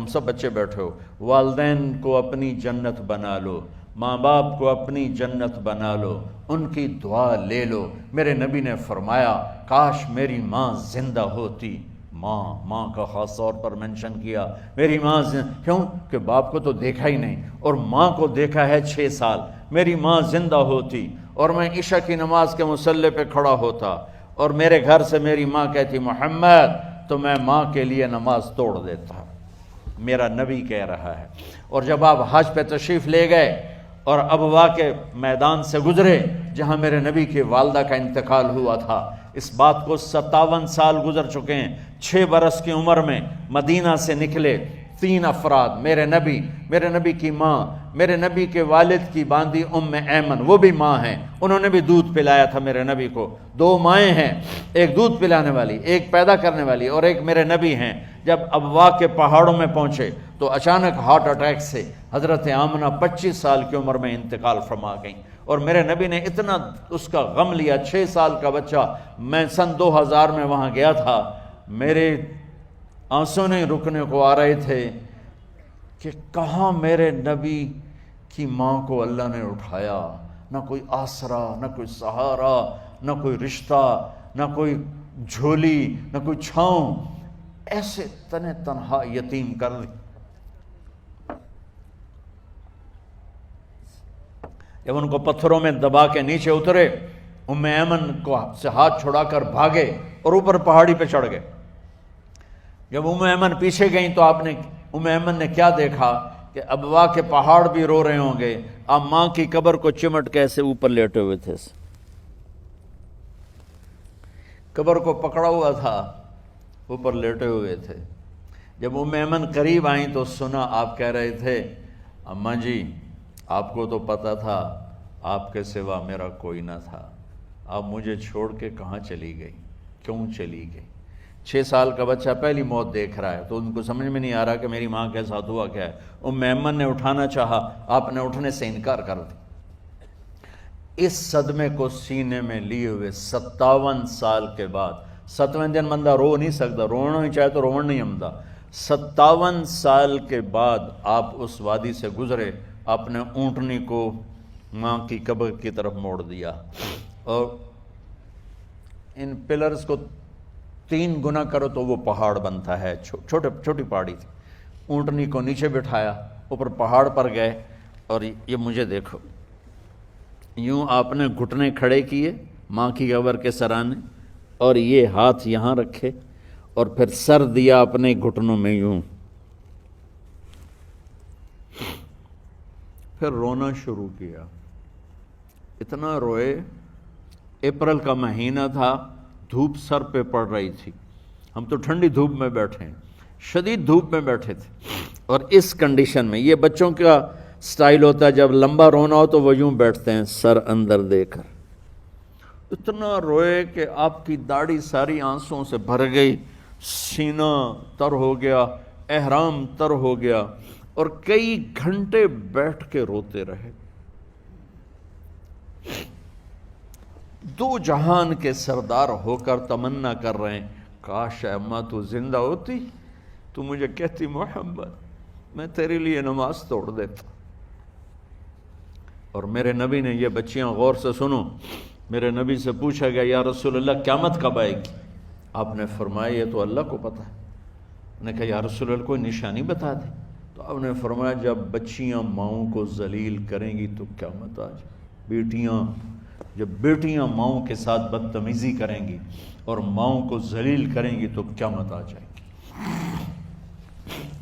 سب بچے بیٹھے ہو، والدین کو اپنی جنت بنا لو، ماں باپ کو اپنی جنت بنا لو، ان کی دعا لے لو۔ میرے نبی نے فرمایا کاش میری ماں زندہ ہوتی۔ ماں کا خاص طور پر منشن کیا، میری ماں کیوں کہ باپ کو تو دیکھا ہی نہیں، اور ماں کو دیکھا ہے 6 سال۔ میری ماں زندہ ہوتی اور میں عشاء کی نماز کے مصلی پہ کھڑا ہوتا اور میرے گھر سے میری ماں کہتی محمد، تو میں ماں کے لیے نماز توڑ دیتا۔ میرا نبی کہہ رہا ہے۔ اور جب آپ حج پہ تشریف لے گئے اور ابوا کے میدان سے گزرے جہاں میرے نبی کی والدہ کا انتقال ہوا تھا، اس بات کو 57 سال گزر چکے ہیں۔ 6 برس کی عمر میں مدینہ سے نکلے 3 افراد، میرے نبی کی ماں، میرے نبی کے والد کی باندی ام ایمن، وہ بھی ماں ہیں، انہوں نے بھی دودھ پلایا تھا میرے نبی کو۔ 2 مائیں ہیں، ایک دودھ پلانے والی، ایک پیدا کرنے والی، اور ایک میرے نبی ہیں۔ جب ابوا کے پہاڑوں میں پہنچے تو اچانک ہارٹ اٹیک سے حضرت آمنہ 25 سال کی عمر میں انتقال فرما گئیں، اور میرے نبی نے اتنا اس کا غم لیا۔ 6 سال کا بچہ، میں سن 2000 میں وہاں گیا تھا، میرے آنسو نہیں رکنے کو آ رہے تھے کہ کہاں میرے نبی کی ماں کو اللہ نے اٹھایا، نہ کوئی آسرا، نہ کوئی سہارا، نہ کوئی رشتہ، نہ کوئی جھولی، نہ کوئی چھاؤں، ایسے تنہا یتیم کر دی۔ جب ان کو پتھروں میں دبا کے نیچے اترے، ام ایمن کو سے ہاتھ چھڑا کر بھاگے اور اوپر پہاڑی پہ چڑھ گئے۔ جب ام ایمن پیچھے گئیں تو ام ایمن نے کیا دیکھا کہ ابوا کے پہاڑ بھی رو رہے ہوں گے، آپ ماں کی قبر کو چمٹ کے ایسے اوپر لیٹے ہوئے تھے، قبر کو پکڑا ہوا تھا، اوپر لیٹے ہوئے تھے۔ جب ام ایمن قریب آئیں تو سنا آپ کہہ رہے تھے اماں جی، آپ کو تو پتا تھا آپ کے سوا میرا کوئی نہ تھا، آپ مجھے چھوڑ کے کہاں چلی گئی، کیوں چلی گئی؟ 6 سال کا بچہ پہلی موت دیکھ رہا ہے تو ان کو سمجھ میں نہیں آ رہا کہ میری ماں کے ساتھ ہوا کیا ہے۔ ام ایمن نے اٹھانا چاہا، آپ نے اٹھنے سے انکار کر دی۔ اس صدمے کو سینے میں لیے ہوئے 57 سال کے بعد، 7ویں دن بندہ رو نہیں سکتا، رونا ہی چاہے تو رونا نہیں آمدا، 57 سال کے بعد آپ اس وادی سے گزرے، اپنے اونٹنی کو ماں کی قبر کی طرف موڑ دیا، اور ان پلرز کو 3 گنا کرو تو وہ پہاڑ بنتا ہے، چھوٹی پہاڑی تھی۔ اونٹنی کو نیچے بٹھایا، اوپر پہاڑ پر گئے، اور یہ مجھے دیکھو، یوں آپ نے گھٹنے کھڑے کیے ماں کی قبر کے سرانے، اور یہ ہاتھ یہاں رکھے، اور پھر سر دیا اپنے گھٹنوں میں یوں، پھر رونا شروع کیا۔ اتنا روئے، اپریل کا مہینہ تھا، دھوپ سر پہ پڑ رہی تھی، ہم تو ٹھنڈی دھوپ میں بیٹھے ہیں، شدید دھوپ میں بیٹھے تھے، اور اس کنڈیشن میں یہ بچوں کا سٹائل ہوتا ہے، جب لمبا رونا ہو تو وہ یوں بیٹھتے ہیں سر اندر دے کر۔ اتنا روئے کہ آپ کی داڑھی ساری آنسوؤں سے بھر گئی، سینہ تر ہو گیا، احرام تر ہو گیا، اور کئی گھنٹے بیٹھ کے روتے رہے۔ 2 جہان کے سردار ہو کر تمنا کر رہے ہیں کاش اماں تو زندہ ہوتی، تو مجھے کہتی محمد میں تیرے لیے نماز توڑ دیتا۔ اور میرے نبی نے، یہ بچیاں غور سے سنو، میرے نبی سے پوچھا گیا یا رسول اللہ قیامت کب آئے گی؟ آپ نے فرمایا یہ تو اللہ کو پتہ ہے۔ نے کہا یا رسول اللہ کوئی نشانی بتا دیں؟ تو آپ نے فرمایا جب بچیاں ماؤں کو ذلیل کریں گی تو قیامت آ جائے۔ جب بیٹیاں ماؤں کے ساتھ بدتمیزی کریں گی اور ماؤں کو ذلیل کریں گی تو قیامت آ جائے گی۔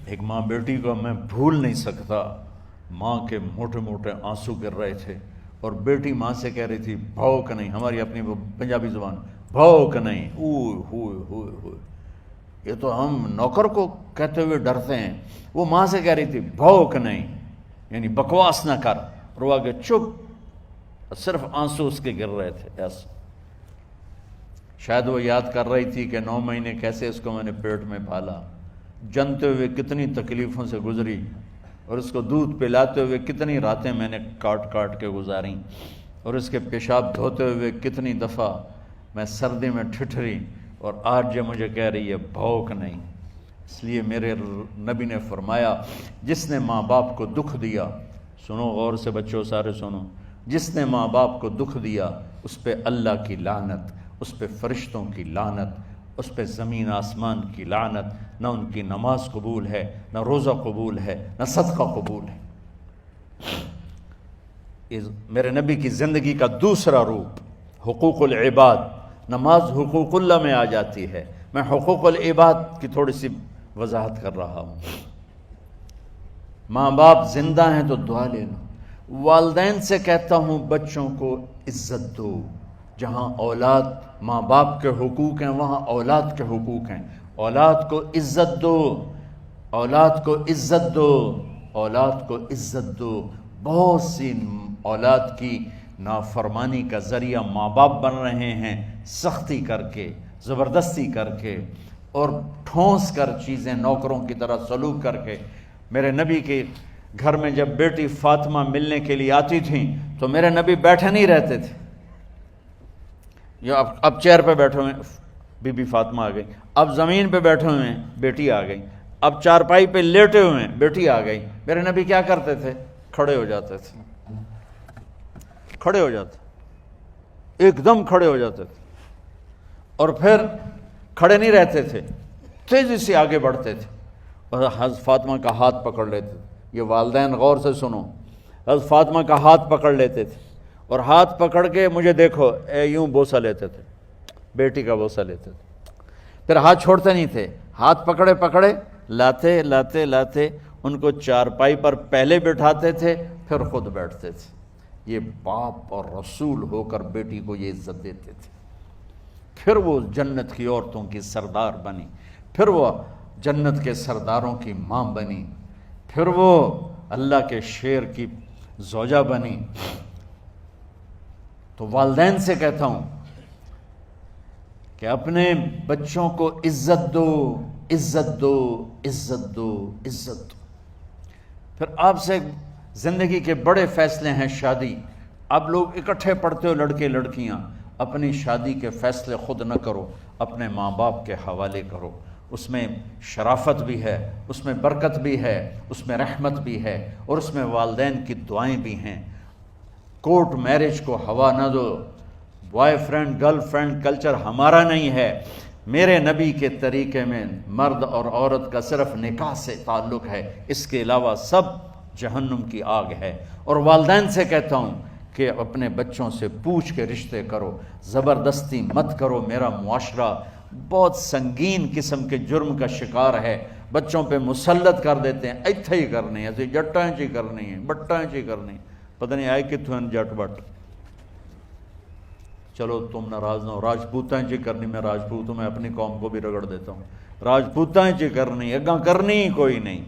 ایک ماں بیٹی کو میں بھول نہیں سکتا، ماں کے موٹے موٹے آنسو گر رہے تھے، اور بیٹی ماں سے کہہ رہی تھی بھوک نہیں، ہماری اپنی پنجابی زبان بھوک نہیں، اوئے ہوئے ہوئے ہوئے، یہ تو ہم نوکر کو کہتے ہوئے ڈرتے ہیں، وہ ماں سے کہہ رہی تھی بھوک نہیں، یعنی بکواس نہ کر، روا کے چپ، صرف آنسو اس کے گر رہے تھے ایسا۔ شاید وہ یاد کر رہی تھی کہ 9 مہینے کیسے اس کو میں نے پیٹ میں پالا، جنتے ہوئے کتنی تکلیفوں سے گزری، اور اس کو دودھ پلاتے ہوئے کتنی راتیں میں نے کاٹ کاٹ کے گزاریں، اور اس کے پیشاب دھوتے ہوئے کتنی دفعہ میں سردی میں ٹھٹھری، اور آج جو مجھے کہہ رہی ہے بھوک نہیں۔ اس لیے میرے نبی نے فرمایا جس نے ماں باپ کو دکھ دیا، سنو غور سے بچوں سارے سنو، جس نے ماں باپ کو دکھ دیا اس پہ اللہ کی لعنت، اس پہ فرشتوں کی لعنت، اس پہ زمین آسمان کی لعنت، نہ ان کی نماز قبول ہے، نہ روزہ قبول ہے، نہ صدقہ قبول ہے۔ میرے نبی کی زندگی کا دوسرا روپ حقوق العباد، نماز حقوق اللہ میں آ جاتی ہے، میں حقوق العباد کی تھوڑی سی وضاحت کر رہا ہوں۔ ماں باپ زندہ ہیں تو دعا لے لو۔ والدین سے کہتا ہوں بچوں کو عزت دو، جہاں اولاد ماں باپ کے حقوق ہیں وہاں اولاد کے حقوق ہیں، اولاد کو عزت دو، اولاد کو عزت دو، اولاد کو عزت دو۔ بہت سی اولاد کی نافرمانی کا ذریعہ ماں باپ بن رہے ہیں، سختی کر کے، زبردستی کر کے اور ٹھونس کر چیزیں نوکروں کی طرح سلوک کر کے۔ میرے نبی کے گھر میں جب بیٹی فاطمہ ملنے کے لیے آتی تھیں تو میرے نبی بیٹھے نہیں رہتے تھے، یا اب چیئر پہ بیٹھے ہوئے بی بی فاطمہ آ گئی، اب زمین پہ بیٹھے ہوئے ہیں بیٹی آ گئی، اب چارپائی پہ لیٹے ہوئے ہیں بیٹی آ گئی۔ میرے نبی کیا کرتے تھے؟ کھڑے ہو جاتے تھے، کھڑے ہو جاتے، ایک دم کھڑے ہو جاتے تھے، اور پھر کھڑے نہیں رہتے تھے، تیزی سے آگے بڑھتے تھے اور حضرت فاطمہ کا ہاتھ پکڑ لیتے تھے۔ یہ والدین غور سے سنو، حضرت فاطمہ کا ہاتھ پکڑ لیتے تھے اور ہاتھ پکڑ کے مجھے دیکھو یوں بوسہ لیتے تھے، بیٹی کا بوسہ لیتے تھے، پھر ہاتھ چھوڑتے نہیں تھے، ہاتھ پکڑے پکڑے لاتے لاتے لاتے ان کو چارپائی پر پہلے بٹھاتے تھے پھر خود بیٹھتے تھے۔ یہ باپ اور رسول ہو کر بیٹی کو یہ عزت دیتے تھے۔ پھر وہ جنت کی عورتوں کی سردار بنی، پھر وہ جنت کے سرداروں کی ماں بنی، پھر وہ اللہ کے شیر کی زوجہ بنی۔ تو والدین سے کہتا ہوں کہ اپنے بچوں کو عزت دو، عزت دو، عزت دو، عزت دو۔ پھر آپ سے زندگی کے بڑے فیصلے ہیں شادی۔ اب لوگ اکٹھے پڑھتے ہو لڑکے لڑکیاں، اپنی شادی کے فیصلے خود نہ کرو، اپنے ماں باپ کے حوالے کرو۔ اس میں شرافت بھی ہے، اس میں برکت بھی ہے، اس میں رحمت بھی ہے، اور اس میں والدین کی دعائیں بھی ہیں۔ کورٹ میرج کو ہوا نہ دو، boyfriend girlfriend culture ہمارا نہیں ہے۔ میرے نبی کے طریقے میں مرد اور عورت کا صرف نکاح سے تعلق ہے، اس کے علاوہ سب جہنم کی آگ ہے۔ اور والدین سے کہتا ہوں کہ اپنے بچوں سے پوچھ کے رشتے کرو، زبردستی مت کرو۔ میرا معاشرہ بہت سنگین قسم کے جرم کا شکار ہے، بچوں پہ مسلط کر دیتے ہیں، ایتھے ہی کرنی ہے، ایسے جٹائیں چی کرنی ہے، بٹائیں چی کرنی ہے، پتہ نہیں آئے کتوں ہیں جٹ بٹ۔ چلو تم ناراض نہ ہو، راجپوتائیں چی کرنی، میں راجپوت ہوں، میں اپنی قوم کو بھی رگڑ دیتا ہوں، راجپوتائیں چی کرنی، اگاں کرنی ہی کوئی نہیں۔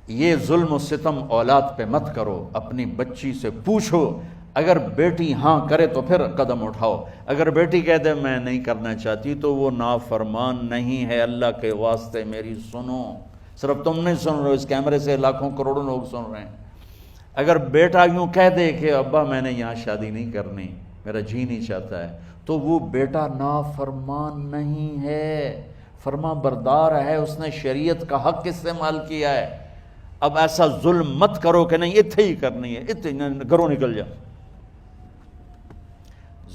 یہ ظلم و ستم اولاد پہ مت کرو، اپنی بچی سے پوچھو، اگر بیٹی ہاں کرے تو پھر قدم اٹھاؤ، اگر بیٹی کہہ دے میں نہیں کرنا چاہتی تو وہ نافرمان نہیں ہے۔ اللہ کے واسطے میری سنو، صرف تم نہیں سن رہے ہو، اس کیمرے سے لاکھوں کروڑوں لوگ سن رہے ہیں۔ اگر بیٹا یوں کہہ دے کہ ابا میں نے یہاں شادی نہیں کرنی، میرا جی نہیں چاہتا ہے، تو وہ بیٹا نافرمان نہیں ہے، فرما بردار ہے، اس نے شریعت کا حق استعمال کیا ہے۔ اب ایسا ظلم مت کرو کہ نہیں اتھے ہی کرنی ہے، اتھے گھروں نکل جا۔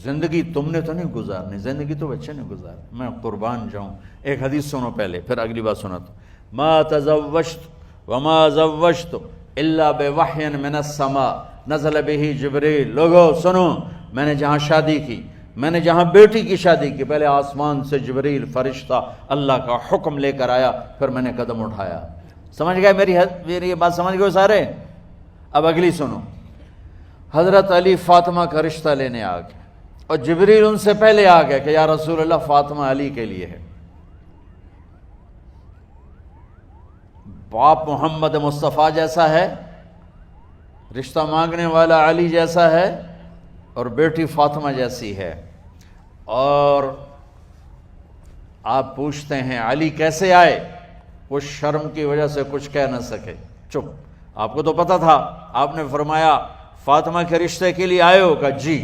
زندگی تم نے تو نہیں گزارنی، زندگی تو بچے نے گزارنی، میں قربان جاؤں۔ ایک حدیث سنو پہلے، پھر اگلی بات سناتا ہوں۔ ما تزوجت وما زوجت الا بوحی من السماء نزل به جبریل۔ لوگو سنو، میں نے جہاں شادی کی، میں نے جہاں بیٹی کی شادی کی، پہلے آسمان سے جبریل فرشتہ اللہ کا حکم لے کر آیا، پھر میں نے قدم اٹھایا۔ سمجھ گئے میری یہ بات سمجھ گئے سارے؟ اب اگلی سنو۔ حضرت علی فاطمہ کا رشتہ لینے آ گئے اور جبریل ان سے پہلے آ گیا کہ یا رسول اللہ فاطمہ علی کے لیے ہے۔ باپ محمد مصطفیٰ جیسا ہے، رشتہ مانگنے والا علی جیسا ہے، اور بیٹی فاطمہ جیسی ہے۔ اور آپ پوچھتے ہیں علی کیسے آئے؟ وہ شرم کی وجہ سے کچھ کہہ نہ سکے، چپ۔ آپ کو تو پتا تھا، آپ نے فرمایا فاطمہ کے رشتے کے لیے آئے ہو؟ کہا جی۔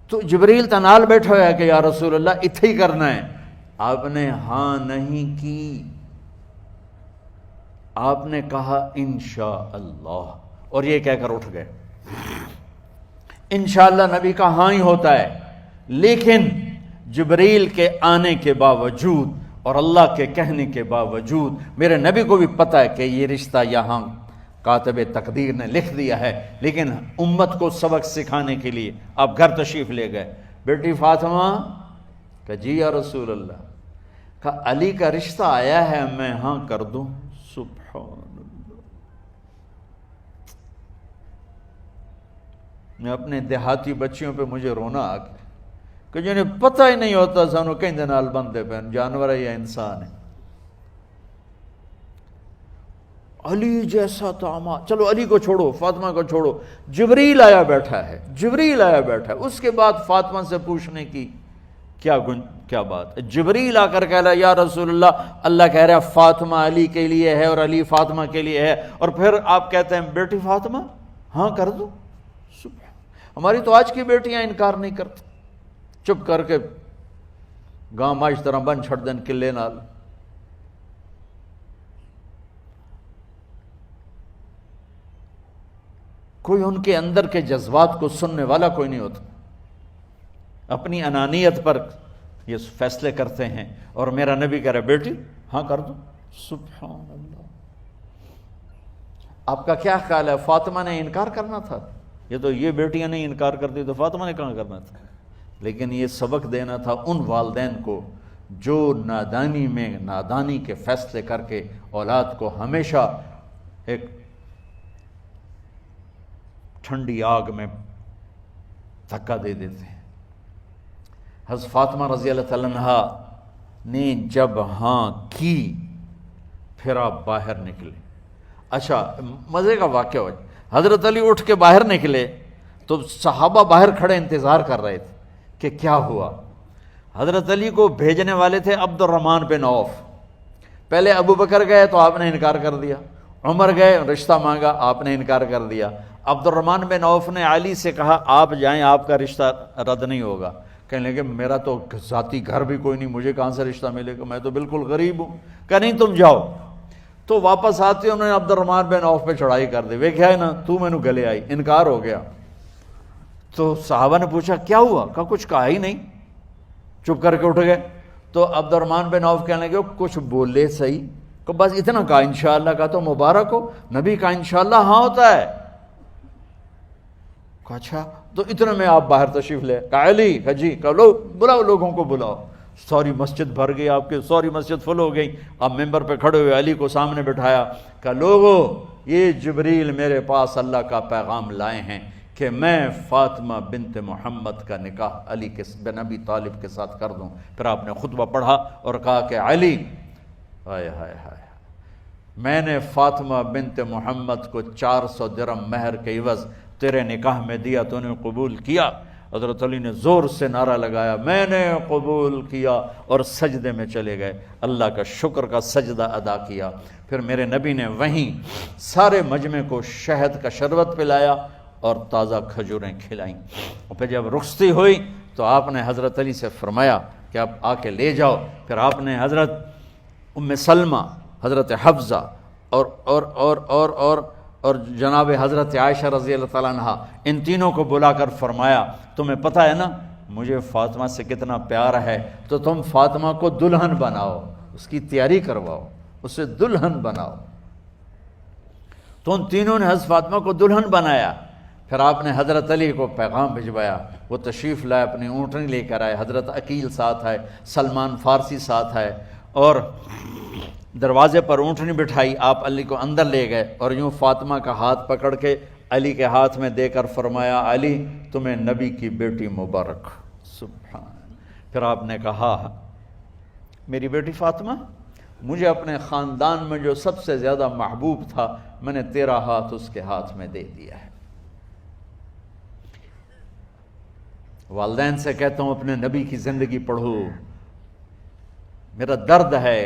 تو جبریل تنال بیٹھا ہوا ہے کہ یا رسول اللہ اتھے ہی کرنا ہے، آپ نے ہاں نہیں کی، آپ نے کہا انشاءاللہ، اور یہ کہہ کر اٹھ گئے۔ انشاءاللہ نبی کا ہاں ہی ہوتا ہے، لیکن جبریل کے آنے کے باوجود اور اللہ کے کہنے کے باوجود میرے نبی کو بھی پتہ ہے کہ یہ رشتہ یہاں کاتب تقدیر نے لکھ دیا ہے، لیکن امت کو سبق سکھانے کے لیے آپ گھر تشریف لے گئے۔ بیٹی فاطمہ کہ جی یا رسول اللہ، کہا علی کا رشتہ آیا ہے، میں ہاں کر دوں؟ سبحان اللہ۔ میں اپنے دیہاتی بچیوں پہ مجھے رونا آ گیا کہ جنہیں پتہ ہی نہیں ہوتا سانو کہیں نال بندے پہ جانور ہے یا انسان ہے۔ علی جیسا داماد، چلو علی کو چھوڑو، فاطمہ کو چھوڑو، جبریل آیا بیٹھا ہے، جبریل آیا بیٹھا ہے۔ اس کے بعد فاطمہ سے پوچھنے کی کیا بات؟ جبریل آ کر کہہ رہا یا رسول اللہ، اللہ کہہ رہا ہے فاطمہ علی کے لیے ہے اور علی فاطمہ کے لیے ہے، اور پھر آپ کہتے ہیں بیٹی فاطمہ ہاں کر دو۔ ہماری تو آج کی بیٹیاں انکار نہیں کرتی، چپ کر کے گاں ماش طرح بن چھڑ دن کلے نال۔ کوئی ان کے اندر کے جذبات کو سننے والا کوئی نہیں ہوتا، اپنی انانیت پر یہ فیصلے کرتے ہیں، اور میرا نبی کہہ رہا بیٹی ہاں کر دو۔ سبحان اللہ۔ آپ کا کیا خیال ہے، فاطمہ نے انکار کرنا تھا؟ یہ تو یہ بیٹیاں نہیں انکار کرتی تو فاطمہ نے کہاں کرنا تھا؟ لیکن یہ سبق دینا تھا ان والدین کو جو نادانی میں نادانی کے فیصلے کر کے اولاد کو ہمیشہ ایک ٹھنڈی آگ میں دھکا دے دیتے ہیں۔ حضرت فاطمہ رضی اللہ تعالیٰ عنہا نے جب ہاں کی، پھر آپ باہر نکلے۔ اچھا مزے کا واقعہ ہو، حضرت علی اٹھ کے باہر نکلے تو صحابہ باہر کھڑے انتظار کر رہے تھے کہ کیا ہوا۔ حضرت علی کو بھیجنے والے تھے عبد الرحمن بن عوف۔ پہلے ابو بکر گئے تو آپ نے انکار کر دیا، عمر گئے رشتہ مانگا، آپ نے انکار کر دیا۔ عبد الرحمن بن عوف نے علی سے کہا آپ جائیں، آپ کا رشتہ رد نہیں ہوگا۔ کہنے لگے میرا تو ذاتی گھر بھی کوئی نہیں، مجھے کہاں سے رشتہ ملے گا، میں تو بالکل غریب ہوں۔ کہ نہیں تم جاؤ۔ تو واپس آتے انہوں نے عبد الرحمن بن عوف پہ چڑھائی کر دی، ویکھیا ہے نا تو مینوں گلے آئی، انکار ہو گیا۔ تو صحابہ نے پوچھا کیا ہوا؟ کہا کچھ کہا ہی نہیں، چپ کر کے اٹھ گئے۔ تو عبد الرحمن بن عوف کہنے لگے کچھ بولے صحیح، کہ بس اتنا کہا انشاءاللہ، کہا تو مبارک ہو، نبی کا انشاءاللہ ہاں ہوتا ہے۔ کہا اچھا، تو اتنے میں آپ باہر تشریف لے۔ کہا علی، کہا جی، کہا لو بلاؤ، لوگوں کو بلاؤ۔ ساری مسجد بھر گئی، آپ کی ساری مسجد فل ہو گئی۔ آپ ممبر پہ کھڑے ہوئے، علی کو سامنے بٹھایا، کہا لوگو یہ جبریل میرے پاس اللہ کا پیغام لائے ہیں کہ میں فاطمہ بنت محمد کا نکاح علی کے بن ابی طالب کے ساتھ کر دوں۔ پھر آپ نے خطبہ پڑھا اور کہا کہ علی، ہائے ہائے ہائے، میں نے فاطمہ بنت محمد کو 400 درہم مہر کے عوض تیرے نکاح میں دیا، تو نے قبول کیا؟ حضرت علی نے زور سے نعرہ لگایا میں نے قبول کیا، اور سجدے میں چلے گئے، اللہ کا شکر کا سجدہ ادا کیا۔ پھر میرے نبی نے وہیں سارے مجمع کو شہد کا شربت پلایا اور تازہ کھجوریں کھلائیں۔ اور پھر جب رخصتی ہوئی تو آپ نے حضرت علی سے فرمایا کہ آپ آ کے لے جاؤ۔ پھر آپ نے حضرت ام سلمہ، حضرت حفصہ اور جناب حضرت عائشہ رضی اللہ تعالیٰ عنہ، ان تینوں کو بلا کر فرمایا تمہیں پتہ ہے نا مجھے فاطمہ سے کتنا پیار ہے، تو تم فاطمہ کو دلہن بناؤ، اس کی تیاری کرواؤ، اسے دلہن بناؤ۔ تو ان تینوں نے حضرت فاطمہ کو دلہن بنایا۔ پھر آپ نے حضرت علی کو پیغام بھجوایا، وہ تشریف لائے، اپنی اونٹنی لے کر آئے، حضرت عقیل ساتھ ہے، سلمان فارسی ساتھ ہے، اور دروازے پر اونٹنی بٹھائی، آپ علی کو اندر لے گئے اور یوں فاطمہ کا ہاتھ پکڑ کے علی کے ہاتھ میں دے کر فرمایا علی تمہیں نبی کی بیٹی مبارک۔ سبحان۔ پھر آپ نے کہا میری بیٹی فاطمہ، مجھے اپنے خاندان میں جو سب سے زیادہ محبوب تھا میں نے تیرا ہاتھ اس کے ہاتھ میں دے دیا ہے۔ والدین سے کہتا ہوں اپنے نبی کی زندگی پڑھو۔ میرا درد ہے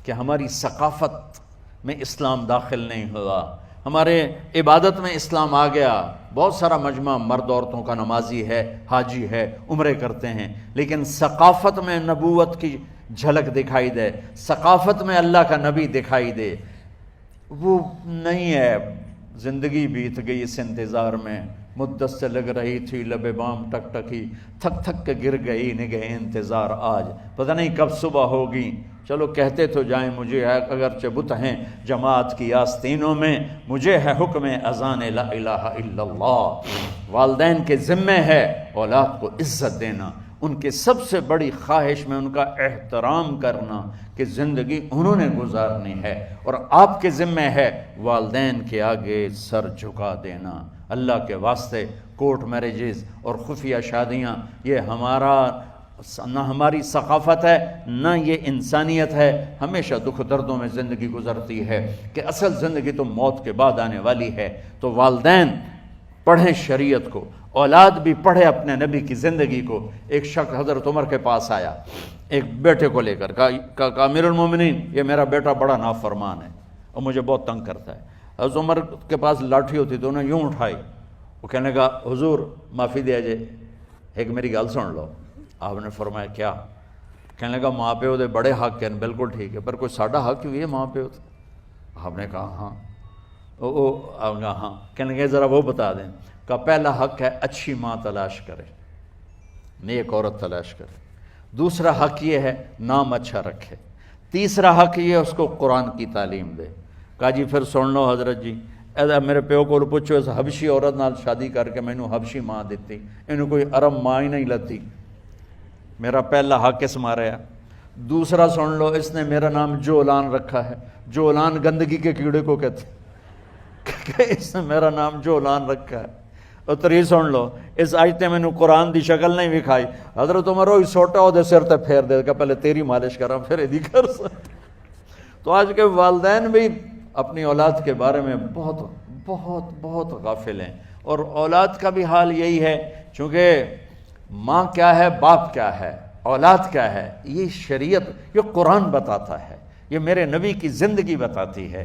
کہ ہماری ثقافت میں اسلام داخل نہیں ہوا، ہمارے عبادت میں اسلام آ گیا، بہت سارا مجمع مرد عورتوں کا نمازی ہے، حاجی ہے، عمرے کرتے ہیں، لیکن ثقافت میں نبوت کی جھلک دکھائی دے، ثقافت میں اللہ کا نبی دکھائی دے، وہ نہیں ہے۔ زندگی بیت گئی اس انتظار میں، مدت سے لگ رہی تھی لب بام ٹک ٹکی، تھک تھک کے گر گئی نگہ انتظار آج، پتہ نہیں کب صبح ہوگی۔ چلو کہتے تو جائیں مجھے ہے اگرچہ بت ہیں جماعت کی آستینوں میں، مجھے ہے حکم اذان لا الہ الا اللہ۔ والدین کے ذمہ ہے اولاد کو عزت دینا، ان کے سب سے بڑی خواہش میں ان کا احترام کرنا کہ زندگی انہوں نے گزارنی ہے، اور آپ کے ذمہ ہے والدین کے آگے سر جھکا دینا۔ اللہ کے واسطے کورٹ میرجز اور خفیہ شادیاں یہ نہ ہماری ثقافت ہے نہ یہ انسانیت ہے۔ ہمیشہ دکھ دردوں میں زندگی گزرتی ہے کہ اصل زندگی تو موت کے بعد آنے والی ہے۔ تو والدین پڑھیں شریعت کو، اولاد بھی پڑھے اپنے نبی کی زندگی کو۔ ایک شخص حضرت عمر کے پاس آیا ایک بیٹے کو لے کر، کہا امیر المومنین یہ میرا بیٹا بڑا نافرمان ہے اور مجھے بہت تنگ کرتا ہے۔ حضرت عمر کے پاس لاٹھی ہوتی تو انہوں نے یوں اٹھائی، وہ کہنے لگا حضور معافی دیا جائے، ایک میری گل سن لو۔ آپ نے فرمایا کیا؟ کہنے لگا ماں پیو دے بڑے حق ہیں، بالکل ٹھیک ہے، پر کوئی ساڈا حق بھی ہے ماں پیو تے؟ آپ نے کہا ہاں۔ آپ نے کہا ہاں۔ کہنے لگے ذرا وہ بتا دیں۔ کہا پہلا حق ہے اچھی ماں تلاش کرے، نیک عورت تلاش کرے۔ دوسرا حق یہ ہے نام اچھا رکھے۔ تیسرا حق یہ ہے اس کو قرآن کی تعلیم دے۔ کہا جی پھر سن لو حضرت جی، میرے پیو کو پوچھو اس حبشی عورت نال شادی کر کے مینوں حبشی ماں دیتی، انہوں کوئی عرب ماں ہی نہیں لتی۔ میرا پہلا حق اس مارے ہے۔ دوسرا سن لو، اس نے میرا نام جولان رکھا ہے، جولان گندگی کے کیڑے کو کہتے کہ اس نے میرا نام جولان رکھا ہے۔ اور تری سن لو، اس آج تے مینوں قرآن دی شکل نہیں وکھائی۔ حضرت عمر ہوئی سوٹا وہ دے سر تے پھیر دے کہ پہلے تیری مالش کراں پھر ایدی کر سکتا۔ تو آج کے والدین بھی اپنی اولاد کے بارے میں بہت بہت بہت غافل ہیں، اور اولاد کا بھی حال یہی ہے، چونکہ ماں کیا ہے، باپ کیا ہے، اولاد کیا ہے، یہ شریعت، یہ قرآن بتاتا ہے، یہ میرے نبی کی زندگی بتاتی ہے۔